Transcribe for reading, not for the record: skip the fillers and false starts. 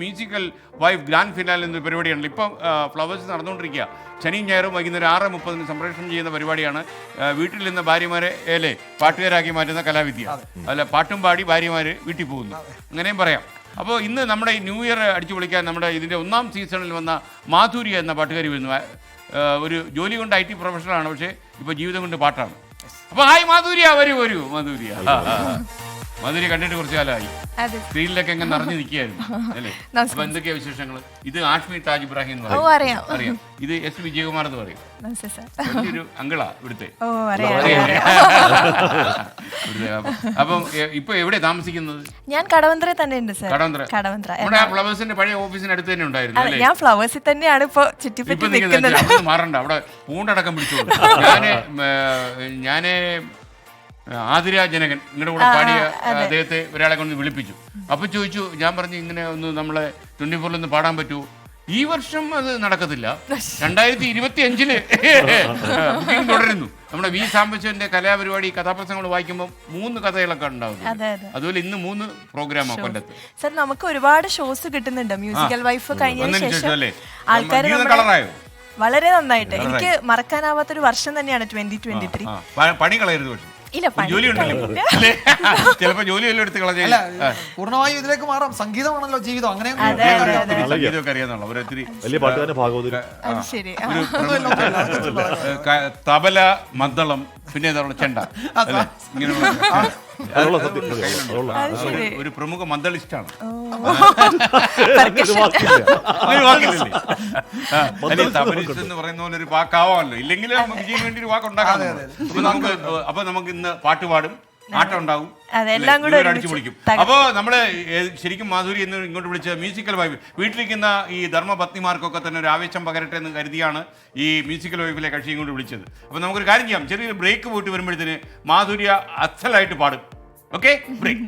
Musical wife grand finale എന്ന പരിപാടിയാണ് ഇപ്പം ഫ്ലവേഴ്സ് നടന്നുകൊണ്ടിരിക്കുക. ശനിയും ഞായറും വൈകുന്നേരം 6:30 സംപ്രേഷണം ചെയ്യുന്ന പരിപാടിയാണ്. വീട്ടിൽ നിന്ന് ഭാര്യമാരെ പാട്ടുകാരാക്കി മാറ്റുന്ന കലാവിദ്യ. അല്ല, പാട്ടും പാടി ഭാര്യമാർ വീട്ടിൽ പോകുന്നു, അങ്ങനെയും പറയാം. അപ്പോൾ ഇന്ന് നമ്മുടെ ഈ ന്യൂ ഇയർ അടിച്ചു പൊളിക്കാൻ നമ്മുടെ ഇതിൻ്റെ 1ാം സീസണിൽ വന്ന മാധുര്യ എന്ന പാട്ടുകാരി വരുന്നു. ഒരു ജോലി കൊണ്ട് IT പ്രൊഫഷണലാണ്, പക്ഷേ ഇപ്പോൾ ജീവിതം കൊണ്ട് പാട്ടാണ്. അപ്പോൾ ഹായ് മാധുര്യ, വരൂ മാധുര്യ. മാധുര്യ കണ്ടിട്ട് കുറച്ച് കാലമായി, സ്ക്രീനിലൊക്കെ എങ്ങനെ നിറഞ്ഞു നിൽക്കുകയായിരുന്നു അല്ലേ? അപ്പൊ എന്തൊക്കെയാ വിശേഷങ്ങൾ? ഇത് ആഷ്മി താജ് ഇബ്രാഹിം എന്ന് പറയും, അറിയാം. ഇത് S വിജയകുമാർ എന്ന് പറയും, ഒരു അങ്കിളാ ഇവിടുത്തെ. അപ്പം ഇപ്പൊ എവിടെ താമസിക്കുന്നത്? ഞാൻ കടവന്ത്ര തന്നെ ഉണ്ട് സർ. കടവന്ത്ര നമ്മുടെ ഫ്ലവേഴ്സിന്റെ പഴയ ഓഫീസിന് അടുത്ത് തന്നെ ഉണ്ടായിരുന്നു അല്ലേ? ഞാൻ ഫ്ലവേഴ്സിൽ തന്നെയാണ് ഇപ്പൊ ചുറ്റിപ്പറ്റി നിൽക്കുന്നത്. മാറണ്ട, അവിടെ പൂണ്ടടക്കം പിടിച്ചോളൂ. ഞാന് ആതിര ജനകൻ നിങ്ങളുടെ കൂടെ പാടിയ അദ്ദേഹത്തെ ഒരാളെ കൊണ്ട് വിളിപ്പിച്ചു. അപ്പൊ ചോദിച്ചു, ഞാൻ പറഞ്ഞു ഇങ്ങനെ ഒന്ന് നമ്മളെ 24 ഒന്ന് പാടാൻ പറ്റുമോ? ഈ വർഷം അത് നടക്കത്തില്ല, 2025 ബുക്കിംഗ് തുടരുന്നു. നമ്മുടെ വി സാംബശിവന്റെ കലാപരിപാടി കഥാപ്രസംഗങ്ങൾ വായിക്കുമ്പോൾ 3 കഥകളൊക്കെ ഉണ്ടാവും. അതുപോലെ ഇന്ന് 3 പ്രോഗ്രാമാണ് കൊല്ലത്ത്. സർ, നമുക്ക് ഒരുപാട് ഷോസ് കിട്ടുന്നുണ്ട്. മ്യൂസിക്കൽ വൈഫ് കഴിഞ്ഞതിന് ശേഷം ആൾക്കാർ വളരെ നന്നായിട്ട്, എനിക്ക് മറക്കാനാവാത്തൊരു വർഷം തന്നെയാണ് 2023. പണി കളയരുത്, പക്ഷേ ജോലി ഉണ്ടല്ലോ, ചിലപ്പോ ജോലിയെല്ലാം എടുത്ത് കളഞ്ഞ പൂർണ്ണമായും ഇതിലേക്ക് മാറാം. സംഗീതമാണല്ലോ ജീവിതം. അങ്ങനെ സംഗീതമൊക്കെ അറിയാന്നുള്ള ഒത്തിരി തബല, മദ്ദളം, പിന്നെ ചെണ്ട, ഇങ്ങനെയുള്ള ഒരു പ്രമുഖ മദ്ദളിസ്റ്റാണ്. തബലിസ്റ്റ് എന്ന് പറയുന്ന പോലെ ഒരു വാക്കാവാമല്ലോ, ഇല്ലെങ്കിൽ നമുക്ക് ചെയ്യാൻ വേണ്ടി ഒരു വാക്കുണ്ടാക്കാം. അപ്പൊ നമുക്ക് ഇന്ന് പാട്ട് പാടും, ആട്ടം ഉണ്ടാവും, അടിച്ചു പൊളിക്കും. അപ്പോൾ നമ്മള് ശരിക്കും മാധുരി എന്ന് ഇങ്ങോട്ട് വിളിച്ച മ്യൂസിക്കൽ വൈഫ്, വീട്ടിലിരിക്കുന്ന ഈ ധർമ്മപത്നിമാർക്കൊക്കെ തന്നെ ഒരു ആവേശം പകരട്ടെ എന്ന് കരുതിയാണ് ഈ മ്യൂസിക്കൽ വൈഫിലെ കക്ഷി ഇങ്ങോട്ട് വിളിച്ചത്. അപ്പോൾ നമുക്കൊരു കാര്യം ചെയ്യാം, ചെറിയൊരു ബ്രേക്ക് പോയിട്ട് വരുമ്പോഴത്തേന് മാധുര്യ അസലായിട്ട് പാടും. Okay, break.